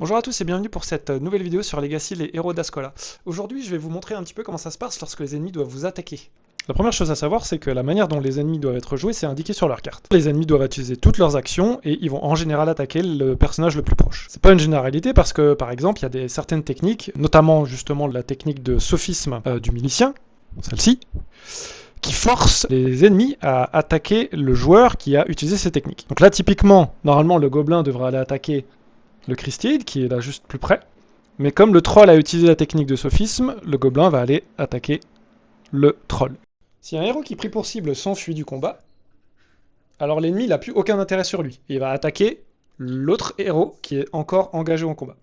Bonjour à tous et bienvenue pour cette nouvelle vidéo sur Legacy, les héros d'Ascola. Aujourd'hui, je vais vous montrer un petit peu comment ça se passe lorsque les ennemis doivent vous attaquer. La première chose à savoir, c'est que la manière dont les ennemis doivent être joués, c'est indiqué sur leur carte. Les ennemis doivent utiliser toutes leurs actions et ils vont en général attaquer le personnage le plus proche. C'est pas une généralité parce que, par exemple, il y a certaines techniques, notamment justement la technique de sophisme du milicien, celle-ci, qui force les ennemis à attaquer le joueur qui a utilisé ces techniques. Donc là, typiquement, normalement, le gobelin devrait aller attaquer le Christide, qui est là juste plus près. Mais comme le troll a utilisé la technique de sophisme, le gobelin va aller attaquer le troll. Si un héros qui pris pour cible s'enfuit du combat, alors l'ennemi n'a plus aucun intérêt sur lui. Il va attaquer l'autre héros qui est encore engagé en combat.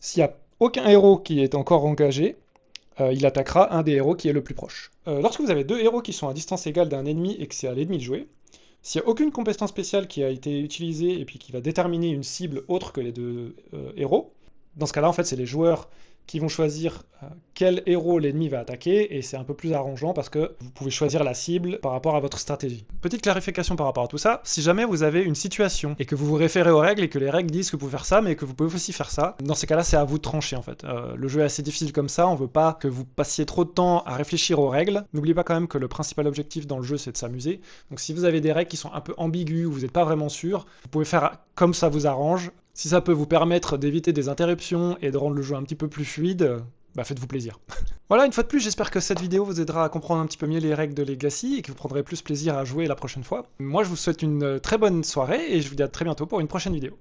S'il n'y a aucun héros qui est encore engagé, il attaquera un des héros qui est le plus proche. Lorsque vous avez deux héros qui sont à distance égale d'un ennemi et que c'est à l'ennemi de jouer, s'il n'y a aucune compétence spéciale qui a été utilisée et puis qui va déterminer une cible autre que les deux héros, dans ce cas-là, en fait, c'est les joueurs qui vont choisir quel héros l'ennemi va attaquer, et c'est un peu plus arrangeant parce que vous pouvez choisir la cible par rapport à votre stratégie. Petite clarification par rapport à tout ça, si jamais vous avez une situation et que vous vous référez aux règles et que les règles disent que vous pouvez faire ça, mais que vous pouvez aussi faire ça, dans ces cas-là, c'est à vous de trancher en fait. Le jeu est assez difficile comme ça, on veut pas que vous passiez trop de temps à réfléchir aux règles. N'oubliez pas quand même que le principal objectif dans le jeu, c'est de s'amuser. Donc si vous avez des règles qui sont un peu ambiguës ou vous n'êtes pas vraiment sûr, vous pouvez faire comme ça vous arrange. Si ça peut vous permettre d'éviter des interruptions et de rendre le jeu un petit peu plus fluide, bah faites-vous plaisir. Voilà, une fois de plus, j'espère que cette vidéo vous aidera à comprendre un petit peu mieux les règles de Legacy et que vous prendrez plus plaisir à jouer la prochaine fois. Moi, je vous souhaite une très bonne soirée et je vous dis à très bientôt pour une prochaine vidéo.